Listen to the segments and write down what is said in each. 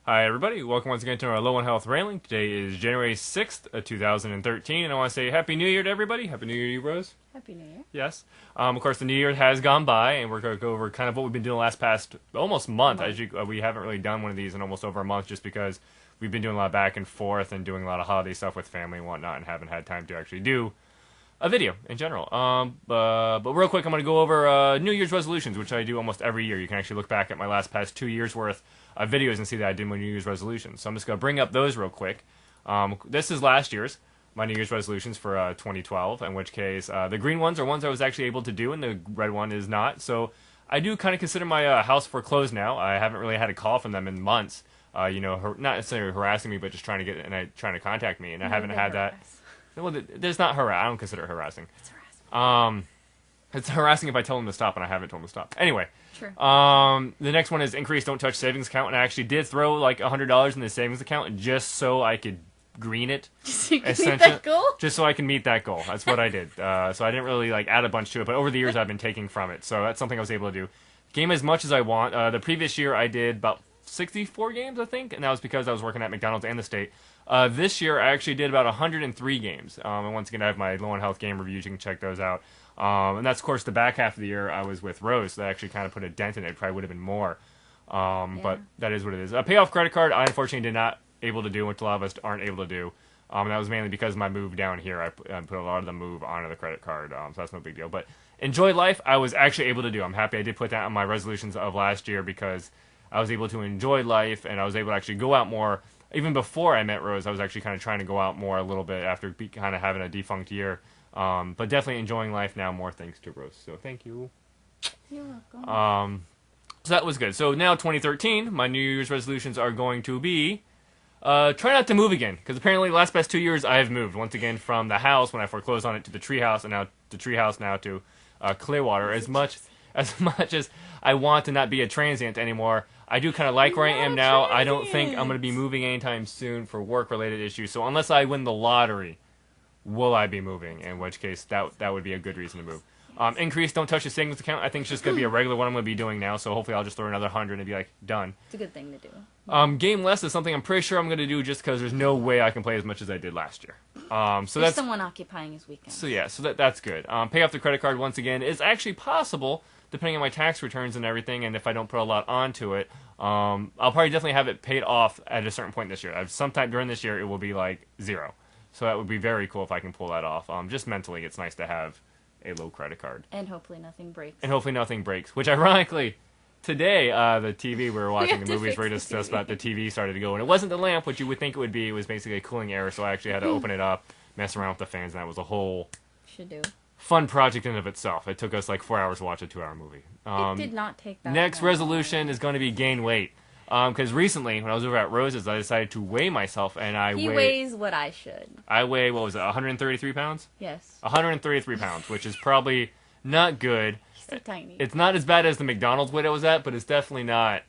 Hi everybody, welcome once again to our Low on Health Railing. Today is January 6th, 2013, and I want to say Happy New Year to everybody. Happy New Year to you, Rose. Happy New Year. Yes. Of course, the New Year has gone by, and we're going to go over kind of what we've been doing the past almost month. We haven't really done one of these in almost over a month just because we've been doing a lot of back and forth and doing a lot of holiday stuff with family and whatnot and haven't had time to actually do a video in general. But real quick, I'm going to go over New Year's resolutions, which I do almost every year. You can actually look back at my past 2 years worth of videos and see that I did my New Year's resolutions. So I'm just going to bring up those real quick. This is last year's, my New Year's resolutions for 2012, in which case the green ones are ones I was actually able to do and the red one is not. So I do kind of consider my house foreclosed now. I haven't really had a call from them in months. Not necessarily harassing me, but just trying to contact me, and I haven't had that. Well, there's not I don't consider it harassing. It's harassing. It's harassing if I tell them to stop, and I haven't told them to stop. Anyway. Sure. The next one is increase don't touch savings account, and I actually did throw like $100 in the savings account just so I could green it. Just so you can meet that goal? Just so I can meet that goal. That's what I did. So I didn't really like add a bunch to it, but over the years I've been taking from it. So that's something I was able to do. Game as much as I want. The previous year I did about 64 games, I think, and that was because I was working at McDonald's and the state. This year I actually did about 103 games. And once again, I have my low on health game reviews. You can check those out. And that's, of course, the back half of the year I was with Rose. So that actually kind of put a dent in it. It probably would have been more. But that is what it is. A payoff credit card, I unfortunately did not able to do, which a lot of us aren't able to do. And that was mainly because of my move down here. I put a lot of the move onto the credit card, so that's no big deal. But enjoy life, I was actually able to do. I'm happy I did put that on my resolutions of last year because I was able to enjoy life, and I was able to actually go out more. Even before I met Rose, I was actually kind of trying to go out more a little bit after kind of having a defunct year. But definitely enjoying life now, more thanks to Rose. So thank you. You're welcome. So that was good. So now 2013, my New Year's resolutions are going to be try not to move again. Because apparently the past 2 years I have moved. Once again from the house when I foreclosed on it to the tree house, and now the tree house now to Clearwater. As much as I want to not be a transient anymore, I do kind of like where I am now. I don't think I'm going to be moving anytime soon for work-related issues. So unless I win the lottery, will I be moving? In which case, that would be a good reason to move. Increase, don't touch the savings account. I think it's just going to be a regular one I'm going to be doing now. So hopefully I'll just throw another 100 and be like, done. It's a good thing to do. Game less is something I'm pretty sure I'm going to do just because there's no way I can play as much as I did last year. So there's someone occupying his weekend. So yeah, so that's good. Pay off the credit card once again is actually possible, depending on my tax returns and everything, and if I don't put a lot onto it. I'll probably definitely have it paid off at a certain point this year. Sometime during this year, it will be like 0. So that would be very cool if I can pull that off. Just mentally, it's nice to have a low credit card. And hopefully nothing breaks. Which ironically, today, the TV we were watching, the movies were discussed about the TV started to go. And it wasn't the lamp, which you would think it would be. It was basically a cooling error, so I actually had to open it up, mess around with the fans, and that was a whole fun project in and of itself. It took us like 4 hours to watch a 2-hour movie. It did not take that Next long. resolution is going to be gain weight. Because recently, when I was over at Rose's, I decided to weigh myself, and He weighs what I should. I weigh, 133 pounds? Yes. 133 pounds, which is probably not good. He's so tiny. It's not as bad as the McDonald's weight I was at, but it's definitely not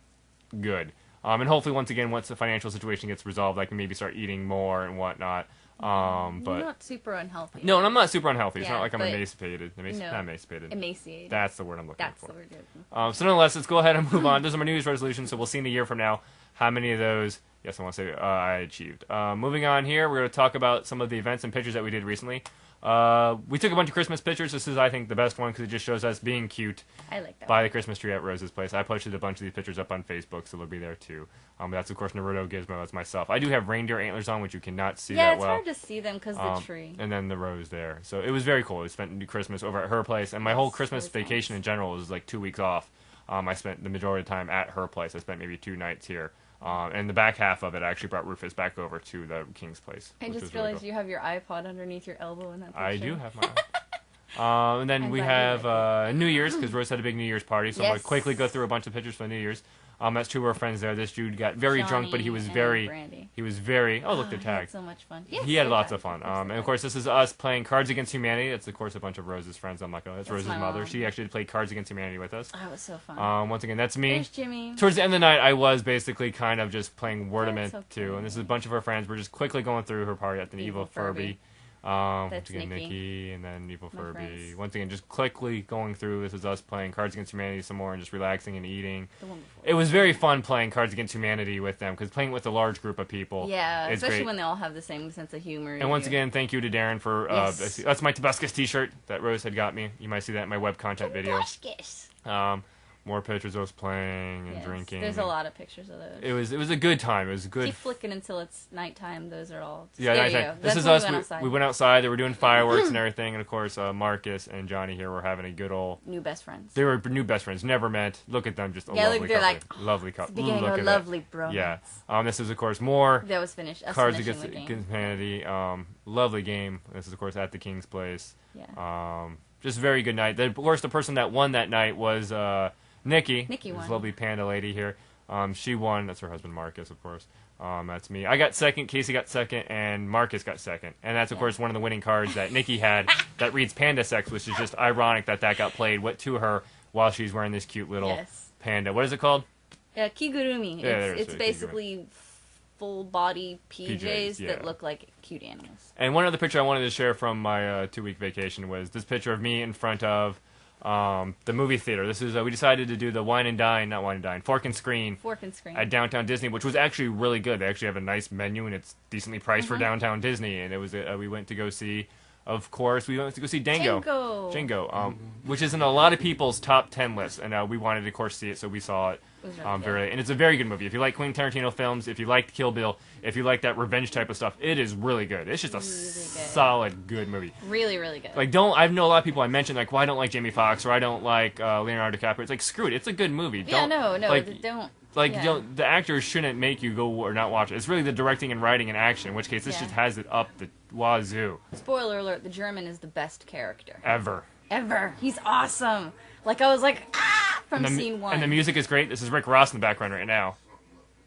good. And hopefully, once the financial situation gets resolved, I can maybe start eating more and whatnot. But You're not super unhealthy. No, and I'm not super unhealthy. It's Yeah, not like I'm but emaciated. Not emaciated. Emaciated. That's the word I'm looking That's for. the word you're looking for. So nonetheless, let's go ahead and move on. Those are my New Year's resolutions, so we'll see in a year from now how many of those, yes, I want to say I achieved. Moving on here, we're going to talk about some of the events and pictures that we did recently. We took a bunch of Christmas pictures. This is, I think, the best one because it just shows us being cute. I like that by one. the Christmas tree at Rose's place. I posted a bunch of these pictures up on Facebook, so they'll be there too. That's, of course, Naruto Gizmo. That's myself. I do have reindeer antlers on, which you cannot see that well. Yeah, it's hard to see them because of the tree. And then the rose there. So it was very cool. We spent Christmas over at her place, and my whole Christmas vacation in general was like 2 weeks off. I spent the majority of the time at her place. I spent maybe 2 nights here. And the back half of it, I actually brought Rufus back over to the King's place. I just realized you have your iPod underneath your elbow in that picture. I do have my iPod. And then we have New Year's, because Rose had a big New Year's party, so I'm going to quickly go through a bunch of pictures for New Year's. That's 2 of our friends there. This dude got very drunk, but he was very, oh, look, the tag. He had so much fun. He had lots of fun. And of course, this is us playing Cards Against Humanity. That's, of course, a bunch of Rose's friends. I'm not going to, that's Rose's mother. She actually played Cards Against Humanity with us. Oh, it was so fun. Once again, that's me. There's Jimmy. Towards the end of the night, I was basically kind of just playing Wordament too. And this is a bunch of her friends. We're just quickly going through her party at the Evil Furby. Once again, Nikki, and then Evil My Furby. friends. Once again, just quickly going through. This is us playing Cards Against Humanity some more and just relaxing and eating. The one before. It was very fun playing Cards Against Humanity with them because playing with a large group of people. Yeah, it's especially great. when they all have the same sense of humor. And once again, thank you to Darren for Yes. that's my Tobuscus t-shirt that Rose had got me. You might see that in my web content video. More pictures of us playing and drinking. There's a lot of pictures of those. It was a good time. It was good. Keep flicking until it's nighttime. Those are all. Yeah, there nighttime. you go. This That's is when us. We went outside. We went outside. They were doing fireworks and everything, and of course, Marcus and Johnny here were having a good old. New best friends. They were new best friends. Never met. Look at them, just a Yeah, lovely look, they're couple. like, Lovely couple. The gang Look of at lovely that. bro. Yeah. This is of course more That was finished. Us Cards finishing Against the game. Humanity. Lovely game. This is of course at the King's Place. Yeah. Just very good night. Of course, the person that won that night was Nikki. Nikki won. This lovely panda lady here. She won. That's her husband, Marcus, of course. That's me. I got second. Casey got second, and Marcus got second. And that's of course one of the winning cards that Nikki had that reads Panda Sex, which is just ironic that got played to her while she's wearing this cute little panda. What is it called? Kigurumi. Yeah, It's basically full body PJs yeah. that look like cute animals. And one other picture I wanted to share from my 2-week vacation was this picture of me in front of the movie theater. This is we decided to do the Fork and Screen at Downtown Disney, which was actually really good. They actually have a nice menu and it's decently priced for Downtown Disney. And it was we went to go see, of course, Django, which is in a lot of people's top 10 lists, and we wanted to, of course, see it, so we saw it. And it's a very good movie. If you like Quentin Tarantino films, if you like Kill Bill, if you like that revenge type of stuff, it is really good. It's just a solid, good movie. Really, really good. Like, I know a lot of people I mentioned, like, well, I don't like Jamie Foxx, or I don't like Leonardo DiCaprio. It's like, screw it. It's a good movie. Don't. The actors shouldn't make you go or not watch it. It's really the directing and writing and action, in which case this just has it up the wazoo. Spoiler alert, the German is the best character. Ever. He's awesome. Like, I was like, from scene one. And the music is great. This is Rick Ross in the background right now.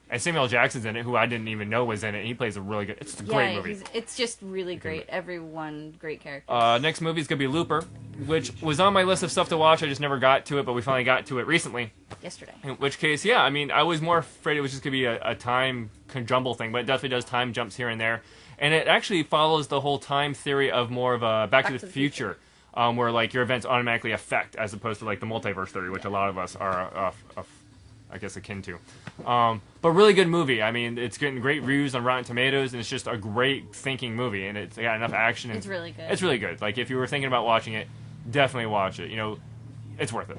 And Samuel Jackson's in it, who I didn't even know was in it. He plays a really good... It's a great movie. It's just really great. Everyone, great characters. Next movie is going to be Looper, which was on my list of stuff to watch. I just never got to it, but we finally got to it recently. Yesterday. In which case, I mean, I was more afraid it was just going to be a time jumble thing, but it definitely does time jumps here and there. And it actually follows the whole time theory of more of a Back to the Future. Where like your events automatically affect, as opposed to like the multiverse theory, which a lot of us are, I guess, akin to. But really good movie. I mean, it's getting great reviews on Rotten Tomatoes, and it's just a great thinking movie, and it's got enough action. And it's really good. It's really good. Like if you were thinking about watching it, definitely watch it. You know, it's worth it.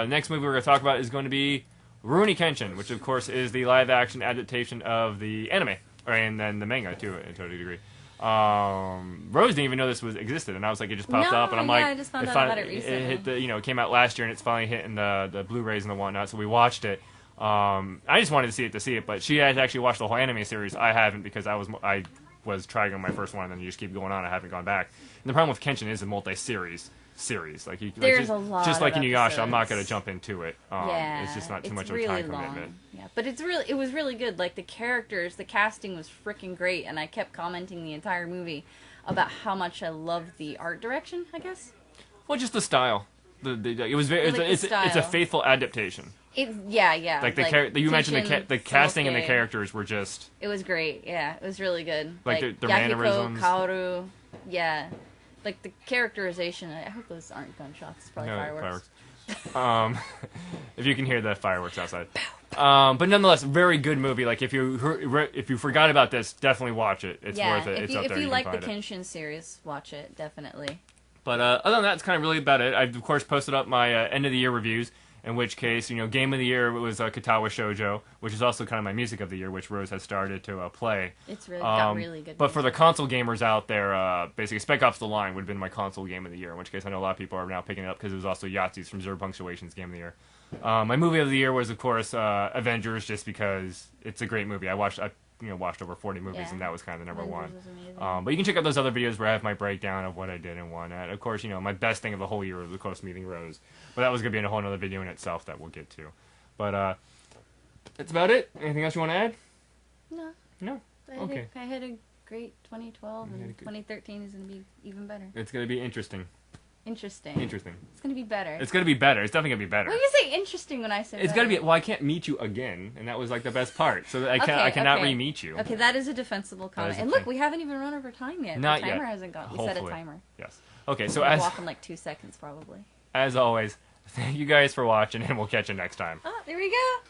Next movie we're going to talk about is going to be Rurouni Kenshin, which of course is the live-action adaptation of the anime, and then the manga too, to a degree. Rose didn't even know this existed, and I was like, it just popped up, and I'm like, I just found out about it recently. It hit the, it came out last year, and it's finally hitting the Blu-rays and the whatnot, so we watched it. I just wanted to see it, but she had actually watched the whole anime series. I haven't, because I was trying on my first one, and then you just keep going on. I haven't gone back. And the problem with Kenshin is a multi-series. Like there's a lot. Just like of Inuyasha, episodes. I'm not going to jump into it. It's just not too much of a time commitment. Yeah, but it was really good. Like the characters, the casting was freaking great, and I kept commenting the entire movie about how much I loved the art direction. I guess. Well, just the style. It was very. It's a faithful adaptation. Yeah. Like you mentioned the casting and the characters were just. It was great. Yeah, it was really good. Like their Yahiko, mannerisms. Kaoru. Yeah. Like the characterization. I hope those aren't gunshots. It's probably fireworks. If you can hear the fireworks outside. But nonetheless, very good movie. Like if you forgot about this, definitely watch it. It's worth it. It's up there. If you like the Kenshin series, watch it definitely. But other than that, it's kind of really about it. I've of course posted up my end of the year reviews. In which case, game of the year was Katawa Shoujo, which is also kind of my music of the year, which Rose has started to play. It's really got really good. But for the console gamers out there, basically Spec Ops: The Line would have been my console game of the year. In which case, I know a lot of people are now picking it up because it was also Yahtzee's from Zero Punctuation's game of the year. My movie of the year was, of course, Avengers, just because it's a great movie. I watched over 40 movies, and that was kind of the number one. But you can check out those other videos where I have my breakdown of what I did and whatnot. Of course, my best thing of the whole year was, of course, meeting Rose. But that was going to be in a whole other video in itself that we'll get to. But that's about it. Anything else you want to add? No? Okay. I had a great 2012, and 2013 is going to be even better. It's going to be interesting. Interesting. Interesting. It's gonna be better. It's gonna be better. It's definitely gonna be better. What do you say interesting when I say It's better? gonna be. Well, I can't meet you again, and that was like the best part. So I cannot re-meet you. Okay, that is a defensible comment. a And look, thing. we haven't even run over time yet. Not the timer yet. hasn't gone. We Hopefully. set a timer. Yes. Okay. So We'll as go off in like 2 seconds, probably. as always, thank you guys for watching, and we'll catch you next time. Oh, there we go.